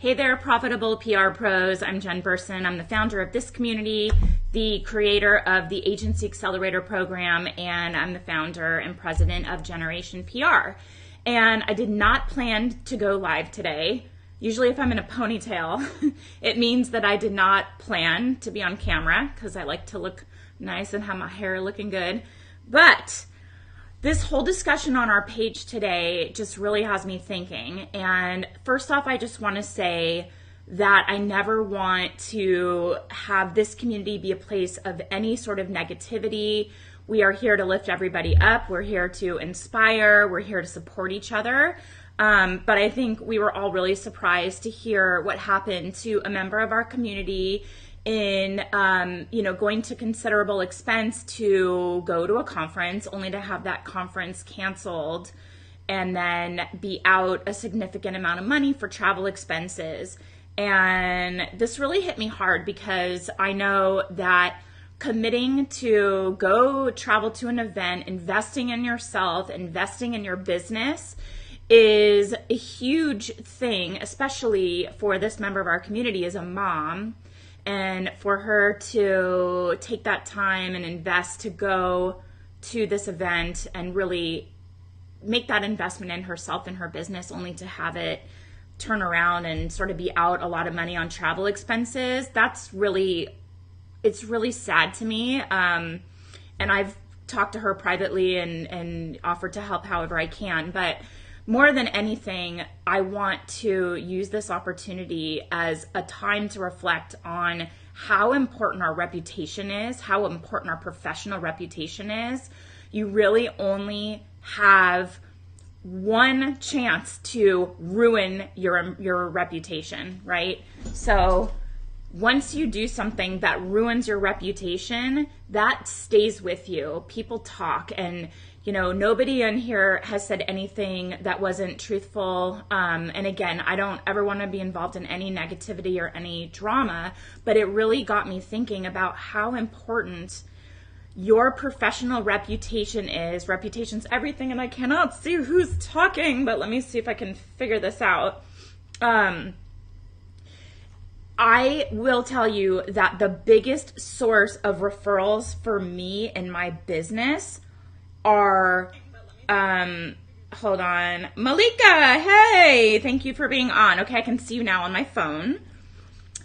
Hey there, profitable PR pros. I'm Jen Burson. I'm the founder of this community, the creator of the Agency Accelerator program, and I'm the founder and president of Generation PR. And I did not plan to go live today. Usually if I'm in a ponytail, it means that I did not plan to be on camera because I like to look nice and have my hair looking good. But this whole discussion on our page today just really has me thinking. And first off, I just want to say that I never want to have this community be a place of any sort of negativity. We are here to lift everybody up. We're here to inspire. We're here to support each other. But I think we were all really surprised to hear what happened to a member of our community in going to considerable expense to go to a conference only to have that conference canceled and then be out a significant amount of money for travel expenses. And this really hit me hard because I know that committing to go travel to an event, investing in yourself, investing in your business is a huge thing, especially for this member of our community as a mom. And for her to take that time and invest to go to this event and really make that investment in herself and her business only to have it turn around and sort of be out a lot of money on travel expenses, it's really sad to me. And I've talked to her privately and offered to help however I can. But more than anything, I want to use this opportunity as a time to reflect on how important our reputation is, how important our professional reputation is. You really only have one chance to ruin your reputation, right? So once you do something that ruins your reputation, that stays with you. People talk, and nobody in here has said anything that wasn't truthful. And again, I don't ever want to be involved in any negativity or any drama, but it really got me thinking about how important your professional reputation is. Reputation's everything, and I cannot see who's talking, but let me see if I can figure this out. I will tell you that the biggest source of referrals for me in my business are, hold on, Malika, hey, thank you for being on. Okay, I can see you now on my phone.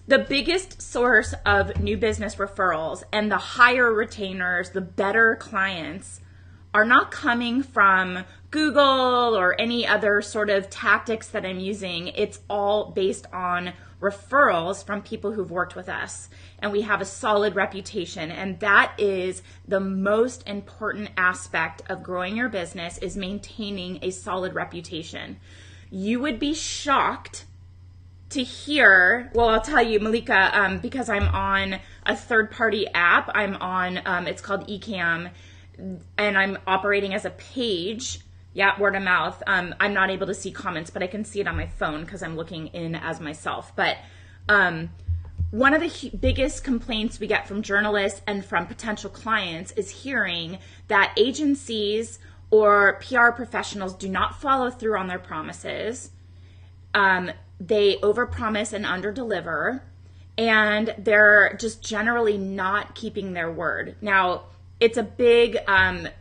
The biggest source of new business referrals and the higher retainers, the better clients, are not coming from Google or any other sort of tactics that I'm using. It's all based on referrals from people who've worked with us, and we have a solid reputation. And that is the most important aspect of growing your business, is maintaining a solid reputation. You would be shocked to hear, well, I'll tell you, Malika, because I'm on a third-party app. I'm on, it's called Ecamm, and I'm operating as a page. Yeah, word of mouth. I'm not able to see comments, but I can see it on my phone because I'm looking in as myself. But one of the biggest complaints we get from journalists and from potential clients is hearing that agencies or PR professionals do not follow through on their promises. They overpromise and underdeliver, and they're just generally not keeping their word. Now, it's a big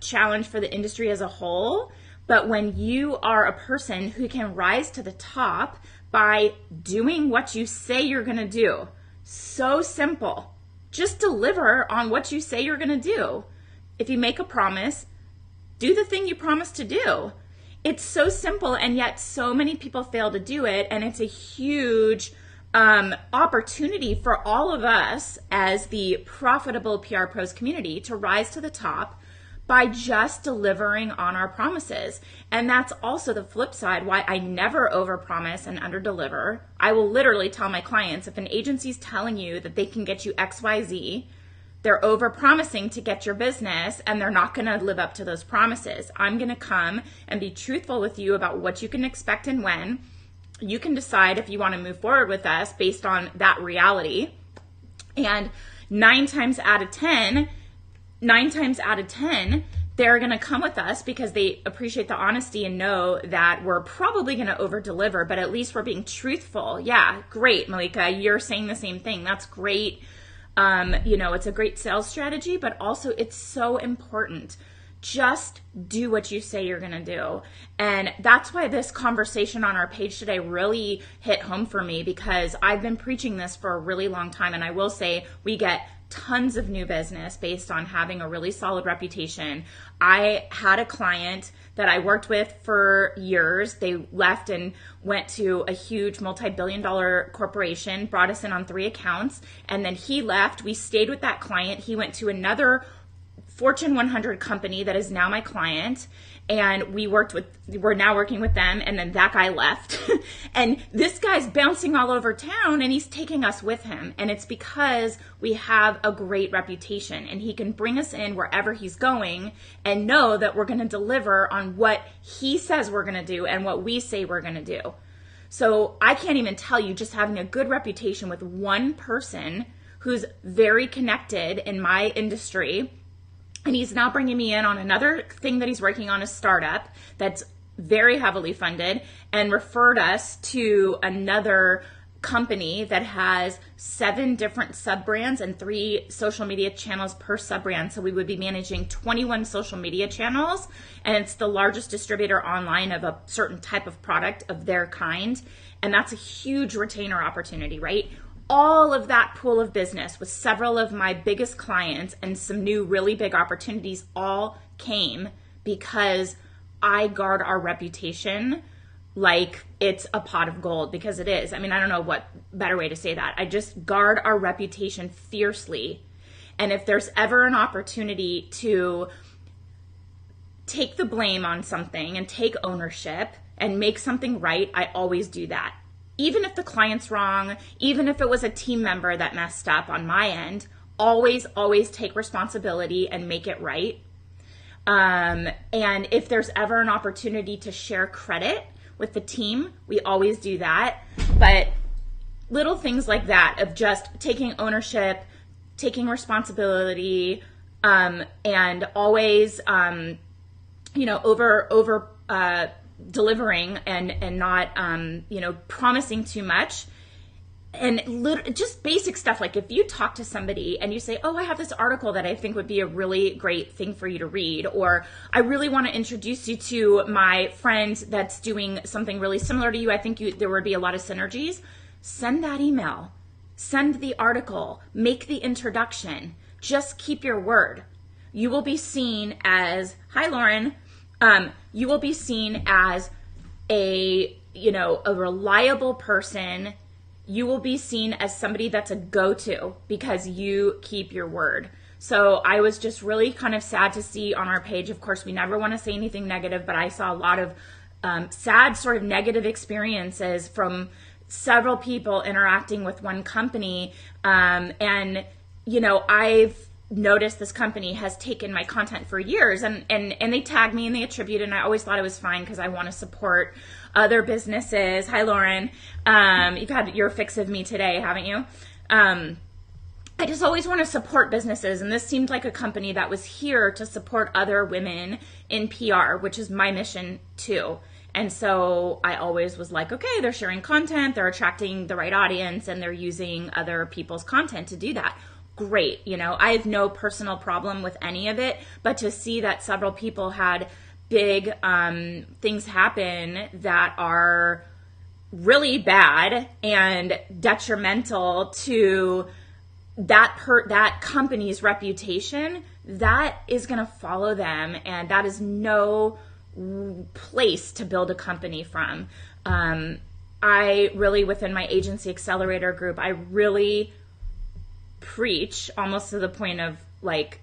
challenge for the industry as a whole. But when you are a person who can rise to the top by doing what you say you're going to do, so simple, just deliver on what you say you're going to do. If you make a promise, do the thing you promised to do. It's so simple, and yet so many people fail to do it, and it's a huge opportunity for all of us as the profitable PR pros community to rise to the top by just delivering on our promises. And that's also the flip side, why I never overpromise and underdeliver. I will literally tell my clients, if an agency's telling you that they can get you XYZ, they're overpromising to get your business, and they're not going to live up to those promises. I'm going to come and be truthful with you about what you can expect and when. You can decide if you want to move forward with us based on that reality. And 9 times out of 10, they're going to come with us because they appreciate the honesty and know that we're probably going to over deliver, but at least we're being truthful. Yeah, great, Malika. You're saying the same thing. That's great. It's a great sales strategy, but also it's so important. Just do what you say you're going to do. And that's why this conversation on our page today really hit home for me, because I've been preaching this for a really long time. And I will say we get tons of new business based on having a really solid reputation. I had a client that I worked with for years. They left and went to a huge multi-billion-dollar corporation, brought us in on 3 accounts, and then he left. We stayed with that client. He went to another Fortune 100 company that is now my client, and we're now working with them, and then that guy left. And this guy's bouncing all over town, and he's taking us with him. And it's because we have a great reputation, and he can bring us in wherever he's going and know that we're going to deliver on what he says we're going to do and what we say we're going to do. So I can't even tell you, just having a good reputation with one person who's very connected in my industry. And he's now bringing me in on another thing that he's working on, a startup that's very heavily funded, and referred us to another company that has 7 different sub-brands and 3 social media channels per sub-brand. So we would be managing 21 social media channels, and it's the largest distributor online of a certain type of product of their kind. And that's a huge retainer opportunity, right? All of that pool of business with several of my biggest clients and some new really big opportunities all came because I guard our reputation like it's a pot of gold, because it is. I mean, I don't know what better way to say that. I just guard our reputation fiercely. And if there's ever an opportunity to take the blame on something and take ownership and make something right, I always do that. Even if the client's wrong, even if it was a team member that messed up on my end, always take responsibility and make it right. And if there's ever an opportunity to share credit with the team, we always do that. But little things like that of just taking ownership, taking responsibility, and always, over delivering and not, promising too much. And just basic stuff, like if you talk to somebody and you say, oh, I have this article that I think would be a really great thing for you to read, or I really want to introduce you to my friend that's doing something really similar to you, I think there would be a lot of synergies. Send that email, send the article, make the introduction. Just keep your word. You will be seen as, hi, Lauren. You will be seen as a reliable person. You will be seen as somebody that's a go-to because you keep your word. So I was just really kind of sad to see on our page, of course, we never want to say anything negative, but I saw a lot of sad sort of negative experiences from several people interacting with one company. I've noticed this company has taken my content for years, and they tag me and they attribute, and I always thought it was fine because I want to support other businesses. Hi, Lauren. You've had your fix of me today, haven't you? I just always want to support businesses, and this seemed like a company that was here to support other women in PR, which is my mission too. And so I always was like, okay, they're sharing content, they're attracting the right audience, and they're using other people's content to do that. Great. I have no personal problem with any of it, but to see that several people had big things happen that are really bad and detrimental to that company's reputation, that is going to follow them, and that is no place to build a company from. I really, within my agency accelerator group, I really preach, almost to the point of like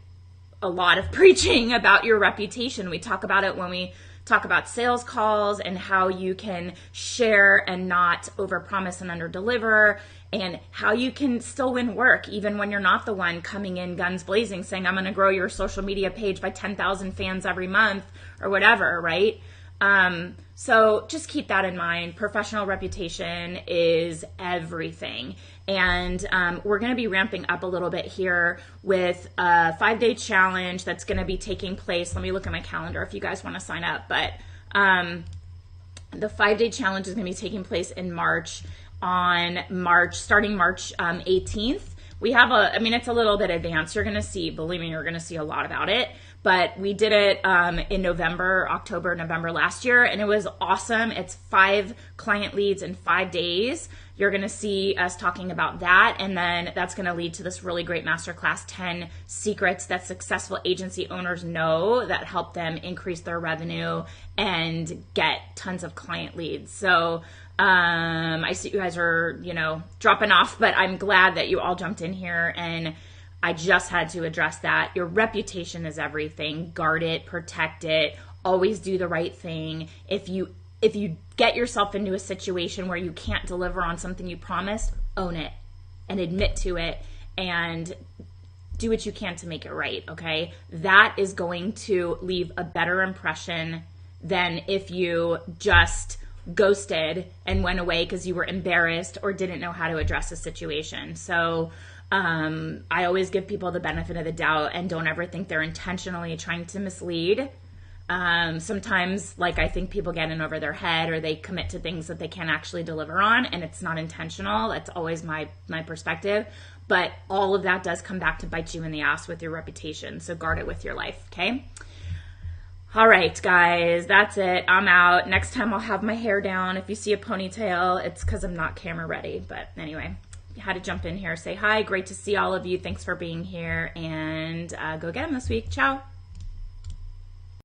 a lot of preaching, about your reputation. We talk about it when we talk about sales calls and how you can share and not overpromise and underdeliver, and how you can still win work even when you're not the one coming in guns blazing saying, I'm going to grow your social media page by 10,000 fans every month or whatever, right? So just keep that in mind. Professional reputation is everything. And we're going to be ramping up a little bit here with a 5-day challenge that's going to be taking place. Let me look at my calendar if you guys want to sign up. But the 5-day challenge is going to be taking place in March, starting March 18th. We have it's a little bit advanced. You're going to see, believe me, you're going to see a lot about it. But we did it in October, November last year, and it was awesome. It's 5 client leads in 5 days. You're going to see us talking about that, and then that's going to lead to this really great masterclass, 10 secrets that successful agency owners know that help them increase their revenue and get tons of client leads. So I see you guys are, dropping off, but I'm glad that you all jumped in here, and I just had to address that. Your reputation is everything. Guard it, protect it, always do the right thing. If you get yourself into a situation where you can't deliver on something you promised, own it and admit to it and do what you can to make it right, okay? That is going to leave a better impression than if you just ghosted and went away because you were embarrassed or didn't know how to address a situation. So I always give people the benefit of the doubt and don't ever think they're intentionally trying to mislead. Sometimes, I think people get in over their head or they commit to things that they can't actually deliver on, and it's not intentional. That's always my perspective. But all of that does come back to bite you in the ass with your reputation. So guard it with your life, okay? All right, guys, that's it. I'm out. Next time I'll have my hair down. If you see a ponytail, it's because I'm not camera ready. But anyway, had to jump in here, say hi. Great to see all of you. Thanks for being here, and go get them this week. Ciao.